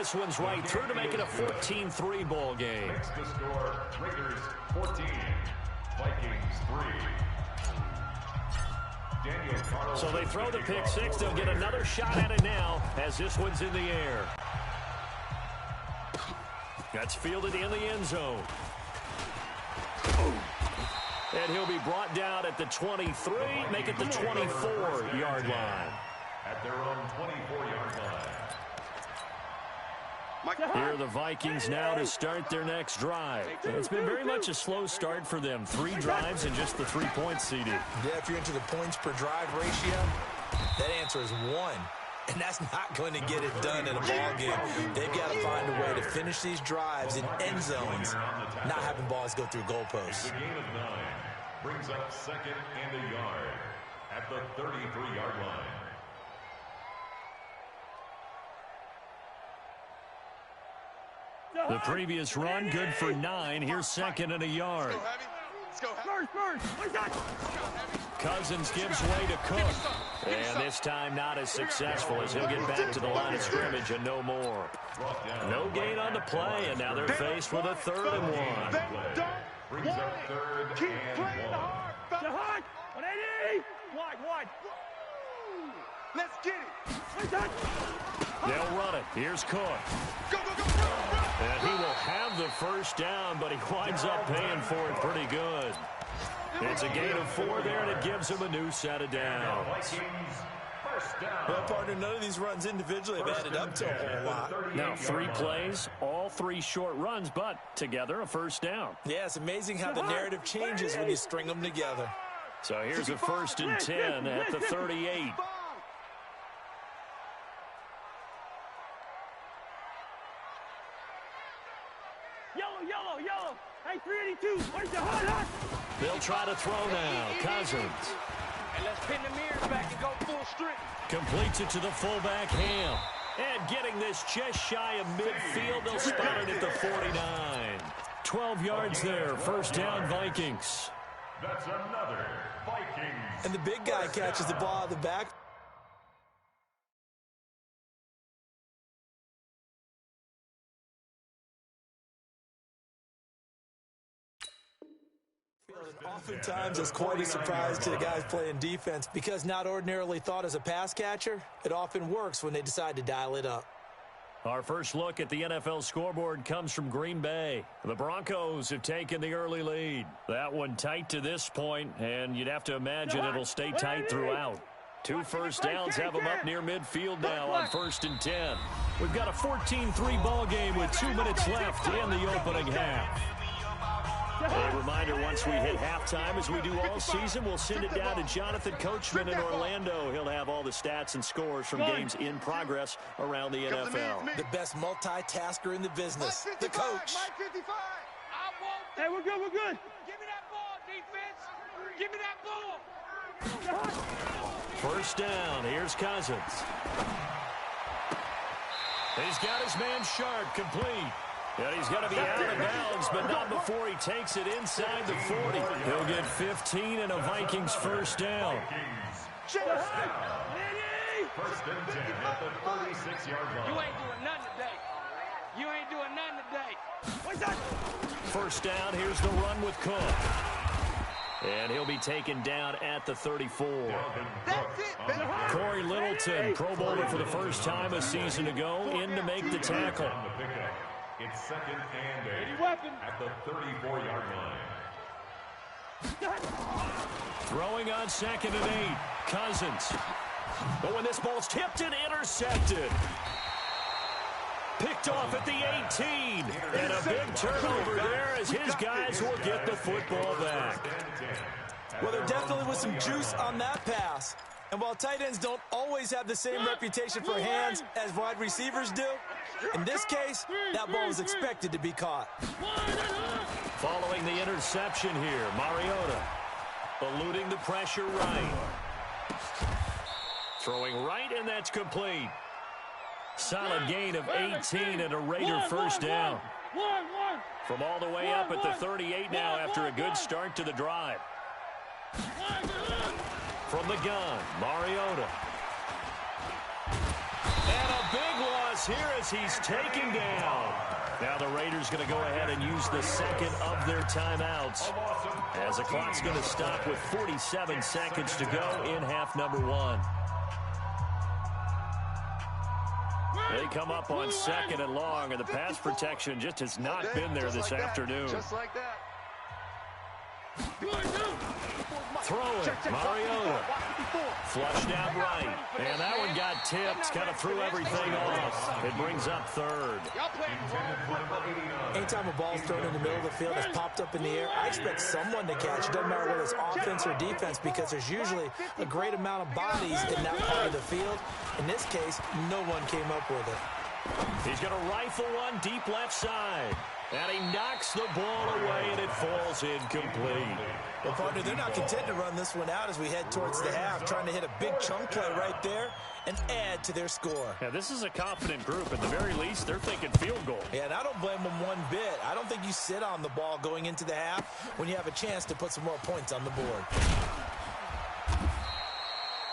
this one's right through to make it a 14-3 ball game. Next to score, Raiders 14, Vikings 3. So they throw the pick six. They'll get another shot at it now as this one's in the air. That's fielded in the end zone. And he'll be brought down at the 23, make it the 24-yard line. At their own 24-yard line. Here are the Vikings now to start their next drive. It's been very much a slow start for them. 3 drives and just the 3 points seeded. Yeah, if you're into the points per drive ratio, that answer is 1. And that's not going to get it done in a ball game. They've got to find a way to finish these drives in end zones, not having balls go through goalposts. The gain of 9 brings up 2nd and a yard at the 33-yard line. The previous run, good for 9. Here's 2nd and a yard. Cousins gives way to Cook. And this time not as successful as he'll get back to the line of scrimmage and no more. No gain on the play, and now they're faced with a 3rd and 1. Brings up 3rd and 1. Wide. Let's get it. They'll run it. Here's Cook. Go. And he will have the first down, but he winds up paying for it pretty good. It's a gain of 4 there, and it gives him a new set of downs. Well, partner, none of these runs individually have added up to a whole lot. Now, 3 plays, all 3 short runs, but together a first down. Yeah, it's amazing how the narrative changes when you string them together. So here's a 1st and 10 at the 38. Yellow. Hey, 382. Where's the hot? They'll try to throw now. Cousins. And let's pin the mirrors back and go full strip. Completes it to the fullback, Ham. And getting this just shy of midfield, they'll spot it at the 49. 12 yards there. First down, Vikings. That's another Vikings. And the big guy catches the ball out of the back. Oftentimes, it's quite a surprise to the guys playing defense because not ordinarily thought as a pass catcher, it often works when they decide to dial it up. Our first look at the NFL scoreboard comes from Green Bay. The Broncos have taken the early lead. That one tight to this point, and you'd have to imagine it'll stay tight throughout. 2 first downs have them up near midfield now on 1st and 10. We've got a 14-3 ball game with 2 minutes left in the opening half. A reminder, once we hit halftime, as we do all season, we'll send it down to Jonathan Coachman in Orlando. He'll have all the stats and scores from games in progress around the NFL. The best multitasker in the business, the coach. Hey, we're good. Give me that ball, defense. Give me that ball. First down. Here's Cousins. He's got his man Sharp complete. And he's going to be out of bounds, but not before he takes it inside the 40. He'll get 15 and a Vikings first down. First and 10 at the 36-yard line. You ain't doing nothing today. What's that? First down, here's the run with Cook. And he'll be taken down at the 34. That's it. Corey Littleton, Pro Bowler for the first time a season ago, in to make the tackle. It's 2nd and 8 at the 34-yard line. Throwing on 2nd and 8. Cousins. But when this ball's tipped and intercepted. Picked off at the 18. And a big turnover there as his guys will get the football back. Well, there definitely was some juice on that pass. And while tight ends don't always have the same reputation for hands as wide receivers do, in this case, that ball was expected to be caught. Following the interception here, Mariota eluding the pressure right. Throwing right, and that's complete. Solid gain of 18 and a Raider first down. From all the way up at the 38 now after a good start to the drive. From the gun, Mariota. And a big loss is here as he's taken down. Now the Raiders going to go ahead and use the second of their timeouts, as the clock's going to stop with 47 seconds to go in half number one. They come up on second and long, and the pass protection just has not been there this afternoon. Just like that. Throwing, Mariota. Flushed out right. And that one got tipped. Kind of threw everything off. It brings up third. Anytime a ball's thrown in the middle of the field, it's popped up in the air, I expect someone to catch. It doesn't matter whether it's offense or defense, because there's usually a great amount of bodies in that part of the field. In this case, no one came up with it. He's going to rifle one deep left side. And he knocks the ball away, and it falls incomplete. Well, partner, they're not content to run this one out as we head towards the half, trying to hit a big chunk play right there and add to their score. Yeah, this is a confident group. At the very least, they're thinking field goal. Yeah, and I don't blame them one bit. I don't think you sit on the ball going into the half when you have a chance to put some more points on the board.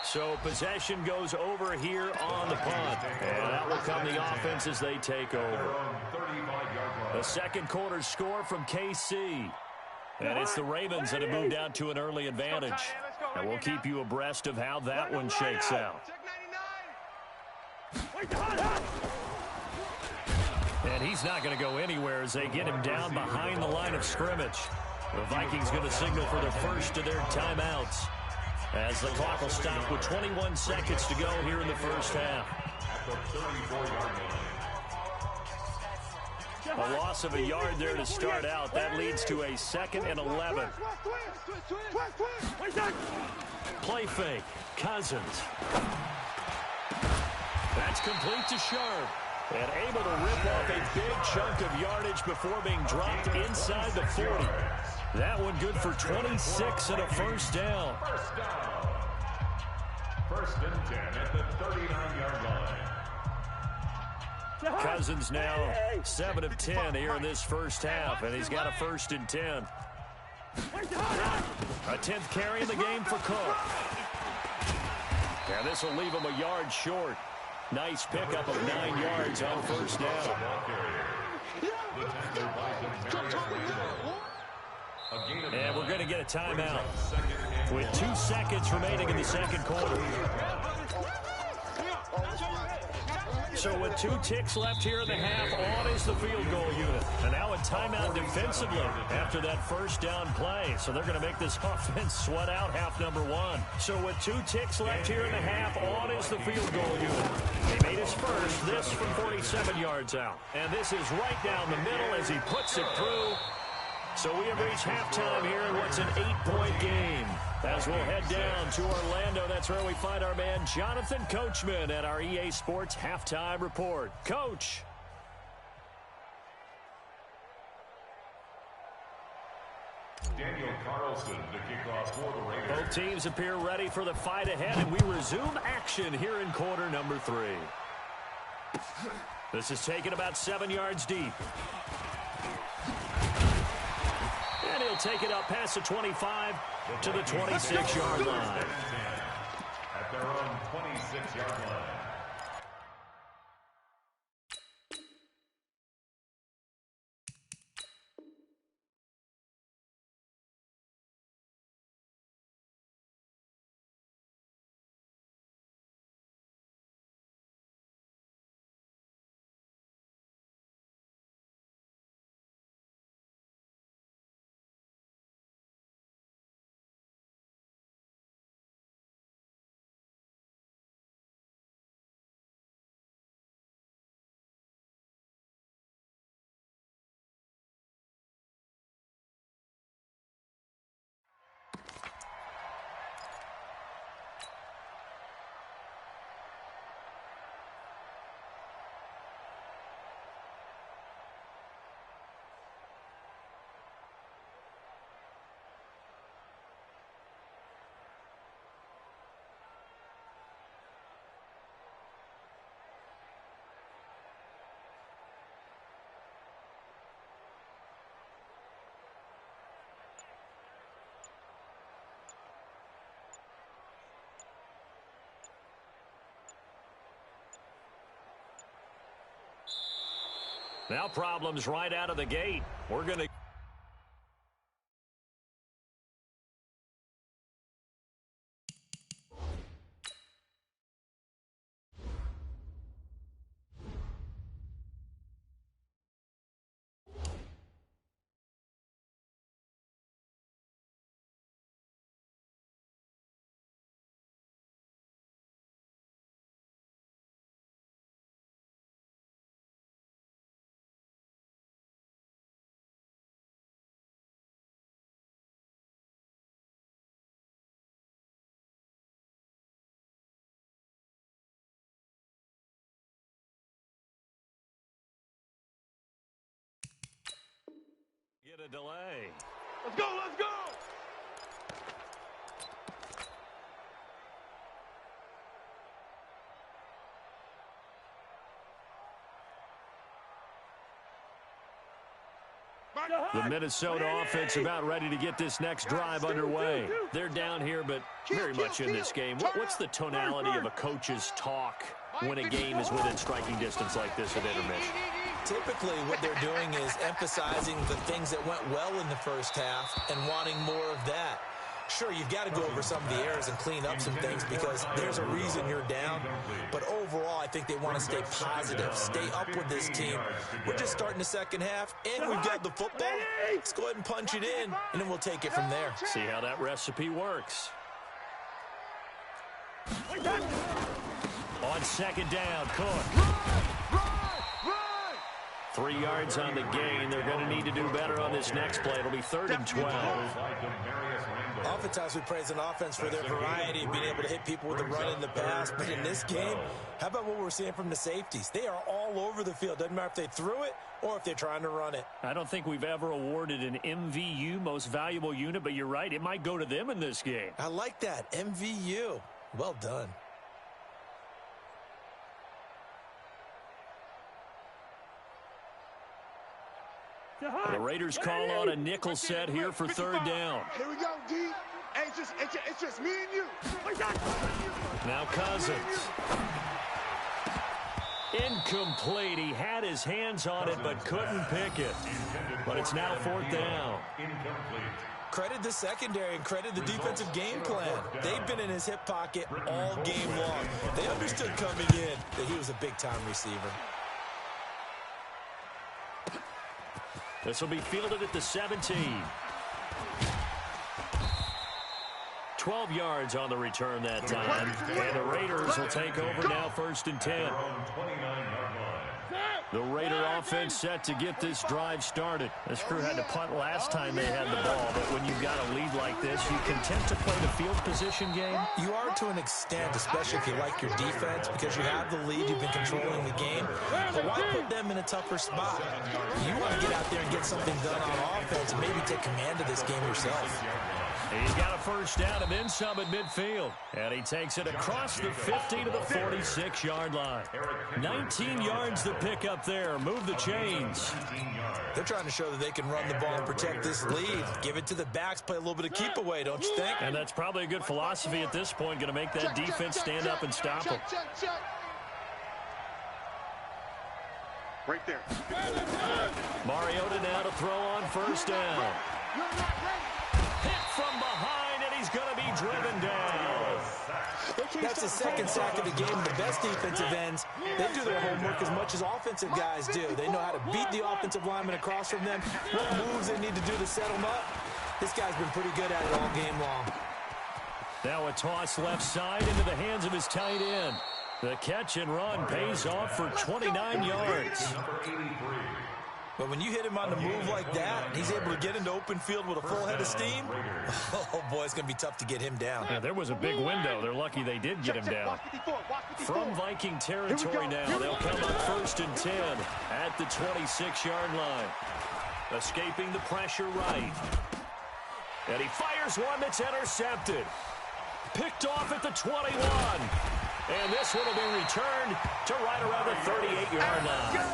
So possession goes over here on the punt. And that will come the offense as they take over. The second quarter score from KC. And it's the Ravens that have moved out to an early advantage. And we'll keep you abreast of how that one shakes out. And he's not going to go anywhere as they get him down behind the line of scrimmage. The Vikings going to signal for the first of their timeouts, as the clock will stop with 21 seconds to go here in the first half. A loss of a yard there to start out. That leads to a 2nd and 11. Play fake. Cousins. That's complete to Sharp. And able to rip off a big chunk of yardage before being dropped inside the 40. That one good for 26 and a first down. First and 10 at the 39-yard line. Cousins now 7 of 10 here in this first half, and he's got a 1st and 10. A 10th carry in the game for Cook. And this will leave him a yard short. Nice pickup of 9 yards on first down. And we're going to get a timeout with 2 seconds remaining in the second quarter. So with 2 ticks left here in the half, on is the field goal unit. And now a timeout defensively after that first down play. So they're going to make this offense sweat out half number one. So with 2 ticks left here in the half, on is the field goal unit. He made his first, this from 47 yards out. And this is right down the middle as he puts it through. So we have reached halftime here in what's an 8-point game. As we'll head down to Orlando, that's where we find our man Jonathan Coachman at our EA Sports Halftime Report. Coach. Daniel Carlson to kick off for the Raiders. Both teams appear ready for the fight ahead, and we resume action here in quarter number 3. This is taken about 7 yards deep. And he'll take it up past the 25 to the 26-yard line. At their own 26-yard line. Now problems right out of the gate. We're going to... Get a delay. Let's go, let's go! The Minnesota offense about ready to get this next drive underway. They're down here, but very much in this game. What's the tonality of a coach's talk when a game is within striking distance like this at intermission? Typically, what they're doing is emphasizing the things that went well in the first half and wanting more of that. Sure, you've got to go over some of the errors and clean up some things because there's a reason you're down. But overall, I think they want to stay positive, stay up with this team. We're just starting the second half, and we've got the football. Let's go ahead and punch it in, and then we'll take it from there. See how that recipe works. On second down, Cook. 3 yards on the gain. They're going to need to do better on this next play. It'll be 3rd and 12. Oftentimes we praise an offense for their variety of being able to hit people with the run and the pass. But in this game, how about what we're seeing from the safeties? They are all over the field. Doesn't matter if they threw it or if they're trying to run it. I don't think we've ever awarded an MVU, most valuable unit, but you're right. It might go to them in this game. I like that. MVU. Well done. The Raiders call on a nickel set here for 3rd down. Here we go, D. Hey, it's just me and you. Now Cousins. Incomplete. He had his hands on it but couldn't pick it. But it's now 4th down. Credit the secondary and credit the defensive game plan. They've been in his hip pocket all game long. They understood coming in that he was a big-time receiver. This will be fielded at the 17. 12 yards on the return that time. And the Raiders will take over now 1st and 10. The Raider offense set to get this drive started. This crew had to punt last time they had the ball, but when you've got a lead like this, you content to play the field position game? You are to an extent, especially if you like your defense, because you have the lead, you've been controlling the game. But why put them in a tougher spot? You want to get out there and get something done on offense and maybe take command of this game yourself. He's got a 1st down and then some at midfield. And he takes it across the 50 to the 46-yard line. 19 yards to pick up there. Move the chains. They're trying to show that they can run the ball and protect this lead. Give it to the backs, play a little bit of keep away, don't you think? And that's probably a good philosophy at this point. Going to make that defense stand up and stop them. Right there. Mariota now to throw on 1st down. Hit from behind, and he's going to be driven down. That's the 2nd sack of the game. The best defensive ends, they do their homework as much as offensive guys do. They know how to beat the offensive lineman across from them, what moves they need to do to set them up. This guy's been pretty good at it all game long. Now a toss left side into the hands of his tight end. The catch and run pays off for 29 yards. But when you hit him on the move like that, he's able to get into open field with a full head of steam. Oh, boy, it's going to be tough to get him down. Yeah, there was a big window. They're lucky they did get him down. From Viking territory now, they'll come up 1st and 10 at the 26-yard line. Escaping the pressure right. And he fires one that's intercepted. Picked off at the 21. And this one will be returned to right around the 38-yard line.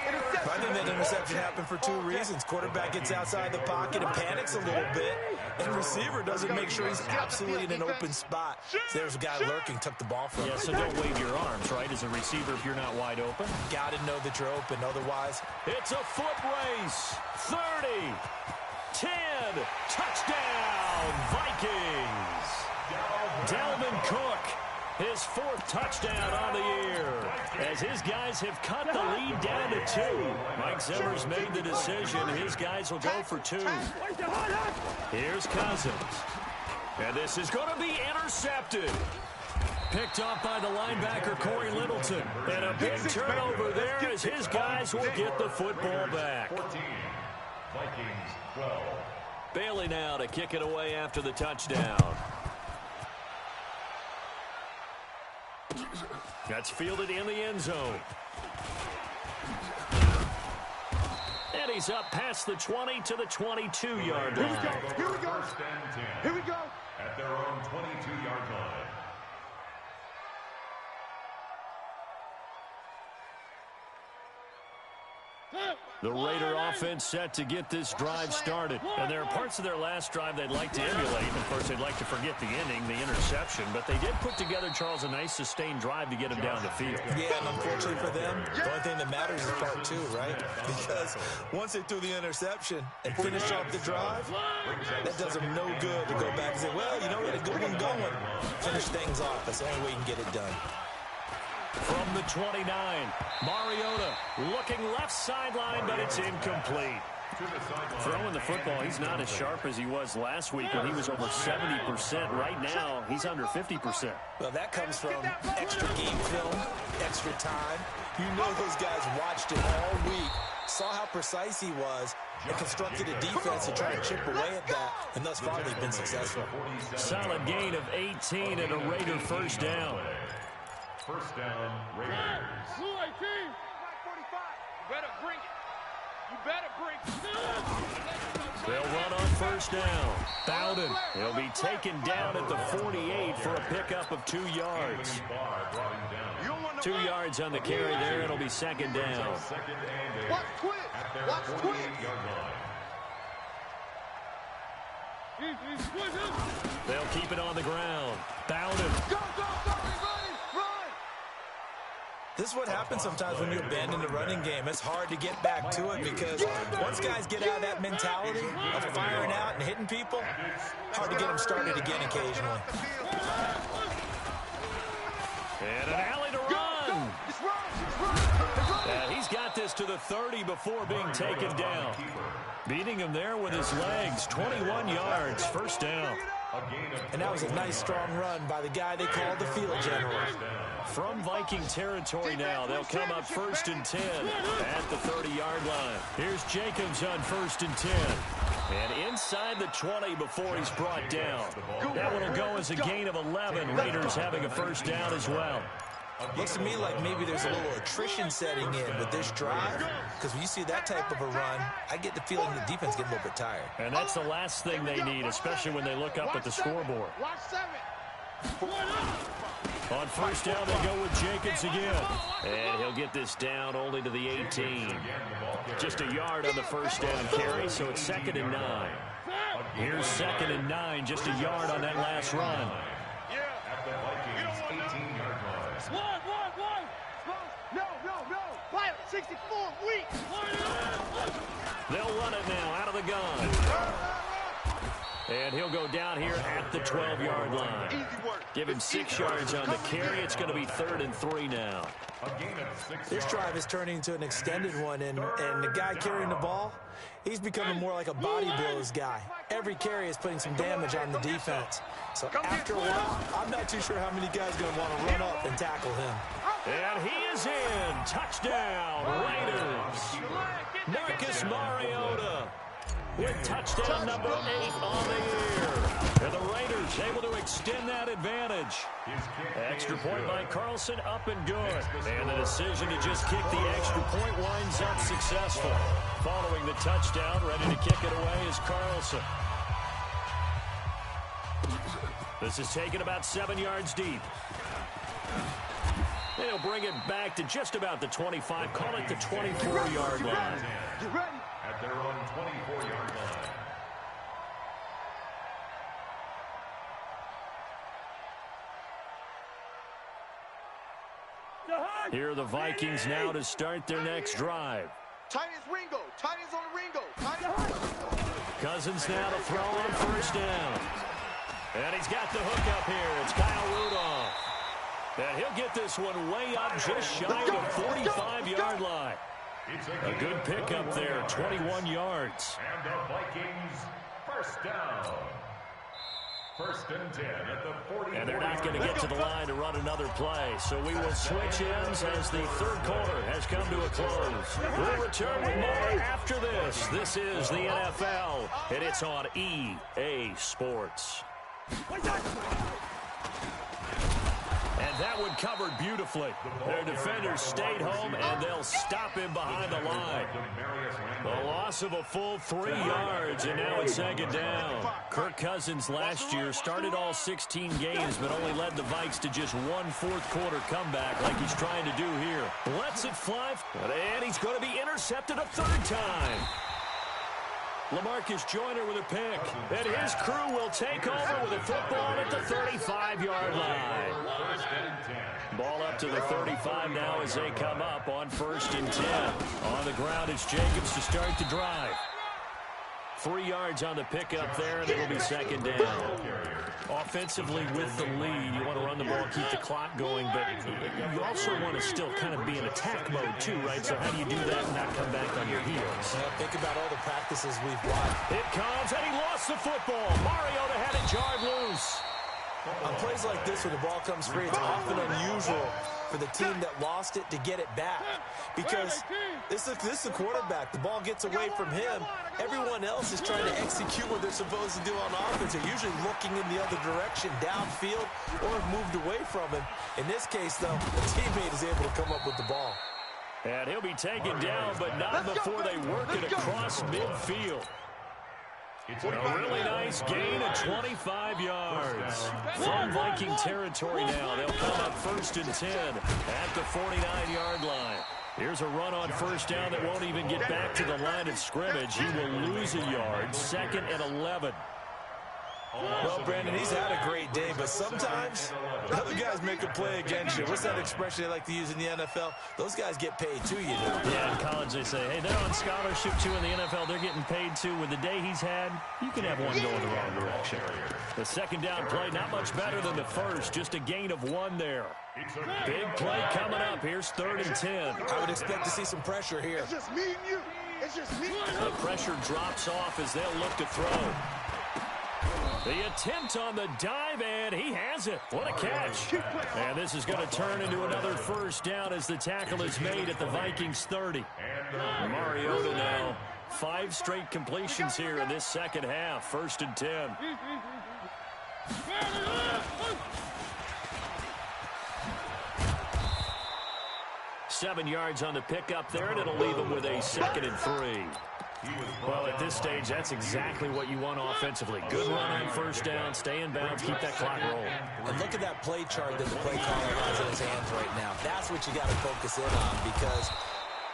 I think that interception happened for two reasons. Quarterback gets outside the pocket and panics a little bit, and receiver doesn't make sure he's absolutely in an open spot. So there's a guy lurking, took the ball from him. Yeah, so don't wave your arms, right, as a receiver if you're not wide open. Got to know that you're open, otherwise. It's a foot race. 30, 10, touchdown, Vikings. Dalvin Cook, his fourth touchdown on the year, as his guys have cut the lead down to 2. Mike Zimmer's made the decision. His guys will go for 2. Here's Cousins. And this is going to be intercepted. Picked off by the linebacker, Corey Littleton. And a big turnover there as his guys will get the football back. 14, Vikings 12. Bailey now to kick it away after the touchdown. That's fielded in the end zone. And he's up past the 20 to the 22-yard line. Here we go. First and 10. Here we go. At their own 22-yard line. The Raider offense set to get this drive started. And there are parts of their last drive they'd like to emulate. Of course, they'd like to forget the ending, the interception. But they did put together, Charles, a nice sustained drive to get him down the field. Yeah, and unfortunately for them, the only thing that matters is part 2, right? Because once they threw the interception and finished off the drive, that does them no good to go back and say, well, you know, we had a good one going. Finish things off. That's the only way you can get it done. From the 29, Mariota looking left sideline, but it's incomplete. Throwing the football, he's not as sharp as he was last week when he was over 70%. Right now, he's under 50%. Well, that comes from extra game film, extra time. You know those guys watched it all week, saw how precise he was, and constructed a defense to try to chip away at that, and thus far they've been successful. Solid gain of 18 and a Raider first down. First down, Raiders. Blue 18. 45. You better bring it. You better bring it. They'll run on first down. Bowden. He'll be taken down at the 48 for a pickup of 2 yards. 2 yards on the carry there. It'll be second down. Watch quick. Watch quick. They'll keep it on the ground. Bowden. Go, go, go. Run. This is what happens sometimes when you abandon the running game. It's hard to get back to it because once guys get out of that mentality of firing out and hitting people, hard to get them started again occasionally. And an alley to run. He's got this to the 30 before being taken down. Beating him there with his legs. 21 yards, first down. And that was a nice, strong run by the guy they called the field general. From Viking territory now, they'll come up first and 10 at the 30-yard line. Here's Jacobs on first and 10. And inside the 20 before he's brought down. That one will go as a gain of 11. Raiders having a first down as well. Looks to me like maybe there's a little attrition setting in with this drive, because when you see that type of a run, I get the feeling the defense getting a little bit tired. And that's the last thing they need, especially when they look up at the scoreboard. Watch 7. On first down, they go with Jacobs again. And he'll get this down only to the 18. Just a yard on the first down carry, so it's second and 9. Here's second and 9, just a yard on that last run. At the Vikings 18-yard line. One. No. Fire 64, weak. They'll run it now out of the gun. And he'll go down here at the 12-yard line. Give him 6 yards on the carry. It's going to be 3rd and 3 now. This drive is turning into an extended one, and the guy carrying the ball, he's becoming more like a body blows guy. Every carry is putting some damage on the defense. So after a while, I'm not too sure how many guys are going to want to run up and tackle him. And he is in. Touchdown, Raiders. Marcus Mariota with touchdown number 8 on the year. And the Raiders able to extend that advantage. Extra point by Carlson, up and good. And the decision to just kick the extra point winds up successful. Following the touchdown, ready to kick it away is Carlson. This is taken about 7 yards deep. they'll bring it back to just about the 25. Call it the 24-yard line. You ready? At their own 24-yard line. Here are the Vikings now to start their next drive. Tight as Ringo. Tight as on Ringo. Tight as... Cousins now to throw on first down. And he's got the hook up here. It's Kyle Rudolph. And he'll get this one way up just shy of the 45-yard line. A good pickup there, 21 yards. And the Vikings first down. First and 10 at the 40. And they're not going to get to the line to run another play. So we will switch ends as the third quarter has come to a close. We'll return with more after this. This is the NFL, and it's on EA Sports. And that one covered beautifully. Their defenders stayed home, and they'll stop him behind the line. The loss of a full 3 yards, and now it's second down. Kirk Cousins last year started all 16 games, but only led the Vikes to just one fourth-quarter comeback like he's trying to do here. Lets it fly, and he's going to be intercepted a third time. LaMarcus Joyner with a pick, and his crew will take over with a football at the 35-yard line. Ball up to the 35 now as they come up on first and 10. On the ground, it's Jacobs to start the drive. 3 yards on the pickup there, and it'll be second down. Offensively with the lead, you want to run the ball, keep the clock going, but you also want to still kind of be in attack mode too, right? So how do you do that and not come back on your heels? Think about all the practices we've watched. It comes, and he lost the football. Mariota had it jarred loose. On plays like this where the ball comes free, it's often unusual for the team that lost it to get it back. Because this is the quarterback. The ball gets away from him. Everyone else is trying to execute what they're supposed to do on offense. They're usually looking in the other direction, downfield, or moved away from him. In this case, though, the teammate is able to come up with the ball. And he'll be taken down, but not before they work it across midfield. A really nice gain of 25 yards. From Viking territory now, they'll come up first and 10 at the 49-yard line. Here's a run on first down that won't even get back to the line of scrimmage. He will lose a yard, second and 11. Well, Brandon, he's had a great day, but sometimes other guys make a play against you. What's that expression they like to use in the NFL? Those guys get paid too, you know. Yeah, in college they say, hey, they're on scholarship too. In the NFL, they're getting paid too. With the day he's had, you can have one going the wrong direction. The second down play, not much better than the first. Just a gain of 1 there. Big play coming up. Here's third and 10. I would expect to see some pressure here. It's just me and you. It's just me. The pressure drops off as they'll look to throw. The attempt on the dive, and he has it. What a catch. And this is going to turn into another first down as the tackle is made at the Vikings 30. Mariota now. 5 straight completions here in this second half. First and 10. Seven yards on the pickup there, and it'll leave him with a second and 3. Well, at this stage, that's exactly what you want offensively. Good run on first down, stay in bounds, keep that clock rolling. And look at that play chart that the play caller has in his hands right now. That's what you got to focus in on, because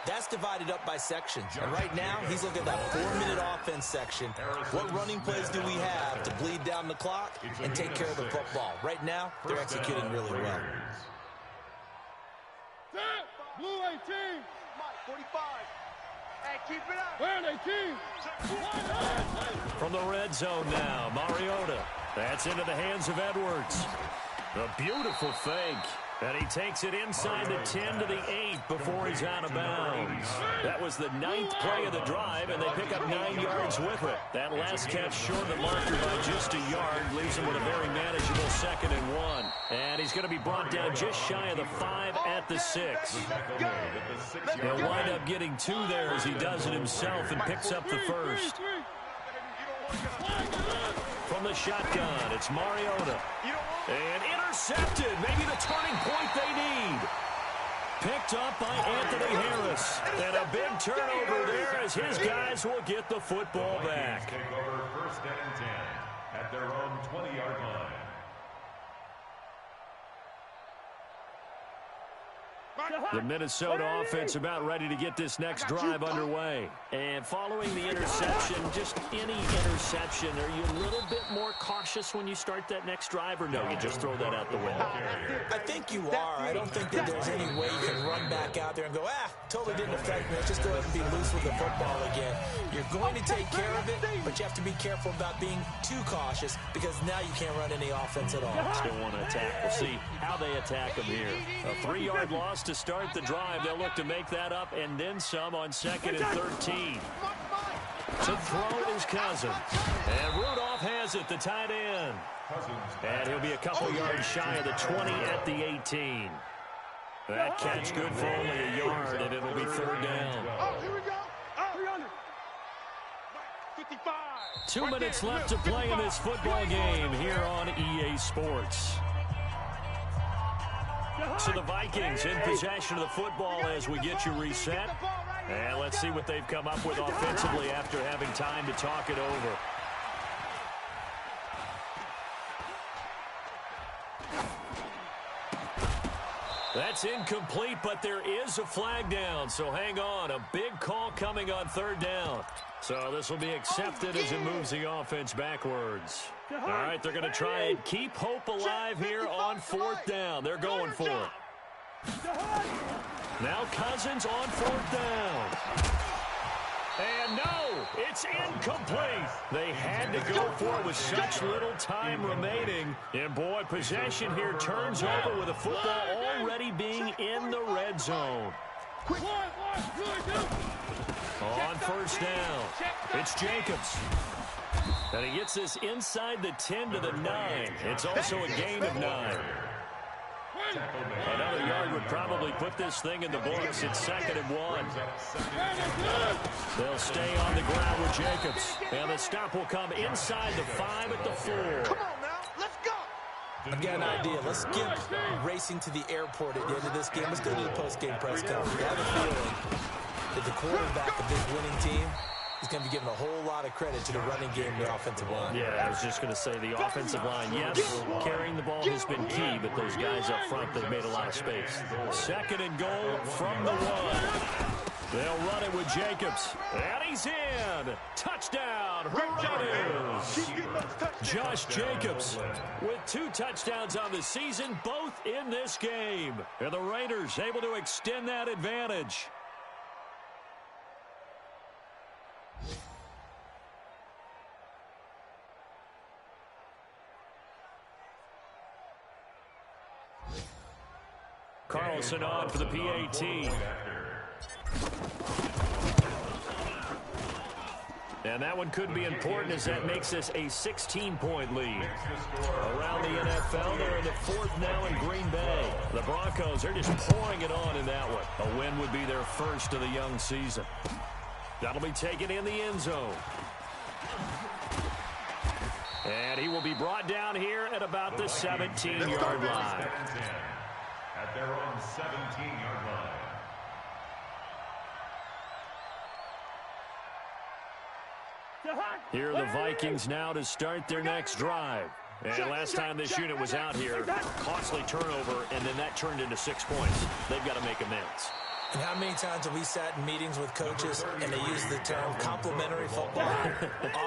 that's divided up by sections. And right now, he's looking at that 4-minute offense section. What running plays do we have to bleed down the clock and take care of the football? Right now, they're executing really well. Blue 18. Mike, 45. Hey, keep it up. Where 18. From the red zone now, Mariota. That's into the hands of Edwards. A beautiful fake. And he takes it inside the 10 to the 8 before he's out of bounds. That was the 9th play of the drive, and they pick up 9 yards with it. That last catch short the marker by just a yard, leaves him with a very manageable second and 1. And he's going to be brought down just shy of the 5 at the 6. He'll wind up getting 2 there as he does it himself and picks up the first. From the shotgun, it's Mariota. And intercepted. Maybe the turning point they need. Picked up by Anthony Harris. And a big turnover there as his guys will get the football back. Take over first and 10 at their own 20-yard line. The Minnesota offense about ready to get this next drive underway. And following the interception, just any interception, are you a little bit more cautious when you start that next drive, or no, you just throw that out the window? I think you are. I don't think that there's any way you can run back out there and go, totally didn't affect me. Let's just go ahead and be loose with the football again. You're going to take care of it, but you have to be careful about being too cautious because now you can't run any offense at all. Still want to attack. We'll see how they attack them here. A 3-yard loss to start the drive. They'll look to make that up and then some on 2nd and 13. To throw is Cousins. And Rudolph has it, the tight end. And he'll be a couple yards shy of the 20 at the 18. That catch good for only a yard, and it'll be 3rd down. Here we go. 55. 2 minutes left to play in this football game here on EA Sports. So the Vikings in possession of the football as we get you reset. And let's see what they've come up with offensively after having time to talk it over. That's incomplete, but there is a flag down, so hang on. A big call coming on 3rd down. So this will be accepted as it moves the offense backwards. All right, they're going to try and keep hope alive here on 4th down. They're going for it. Now Cousins on 4th down. And no, it's incomplete. They had to go for it with such little time remaining. And boy, possession here turns over with the football already being in the red zone. On 1st down, it's Jacobs. And he gets this inside the 10 to the 9. It's also a gain of 9. Another yard would probably put this thing in the books. It's 2nd and 1. They'll stay on the ground with Jacobs. And the stop will come inside the 5 at the 4. Come on now, let's go. I've got an idea. Let's skip racing to the airport at the end of this game. Let's go to the post-game press conference. I have a feeling that the quarterback of this winning team is going to be given a whole lot of credit to the running game and the offensive line. Yeah, I was just going to say the offensive line, yes, carrying the ball has been key, but those guys up front, they've made a lot of space. 2nd and goal from the 1. They'll run it with Jacobs. And he's in. Touchdown. Raiders. Josh Jacobs with 2 touchdowns on the season, both in this game. And the Raiders able to extend that advantage. Carlson on for the PAT. And that one could be important as that makes this a 16-point lead. Around the NFL, they're in the 4th now in Green Bay. The Broncos are just pouring it on in that one. A win would be their first of the young season. That'll be taken in the end zone. And he will be brought down here at about the 17-yard line. At their own 17-yard line. Here are the Vikings now to start their next drive. And last time this unit was out here, costly turnover, and then that turned into 6 points. They've got to make amends. And how many times have we sat in meetings with coaches and they use the term complementary football?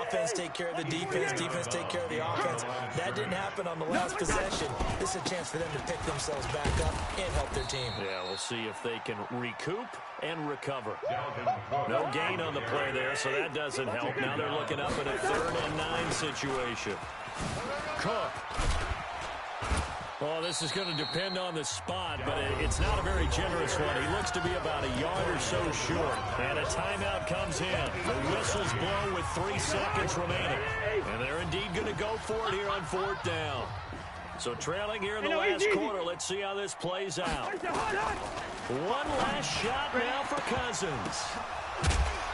Offense take care of the defense, defense take care of the offense. That didn't happen on the last possession. This is a chance for them to pick themselves back up and help their team. Yeah, we'll see if they can recoup and recover. No gain on the play there, so that doesn't help. Now they're looking up at a 3rd and 9 situation. Cook. Well, this is going to depend on the spot, but it's not a very generous one. He looks to be about a yard or so short. And a timeout comes in. The whistles blow with 3 seconds remaining. And they're indeed going to go for it here on 4th down. So trailing here in the last quarter. Let's see how this plays out. One last shot now for Cousins.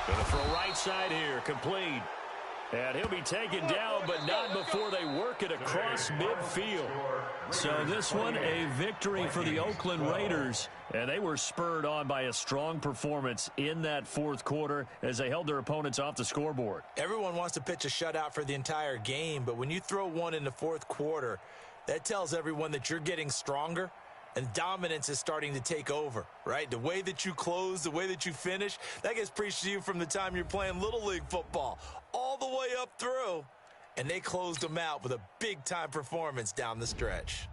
Going to throw right side here. Complete. And he'll be taken down, but not before they work it across midfield. So this one, a victory for the Oakland Raiders. And they were spurred on by a strong performance in that 4th quarter as they held their opponents off the scoreboard. Everyone wants to pitch a shutout for the entire game, but when you throw one in the 4th quarter, that tells everyone that you're getting stronger and dominance is starting to take over, right? The way that you close, the way that you finish, that gets preached to you from the time you're playing Little League football all the way up through, and they closed them out with a big-time performance down the stretch.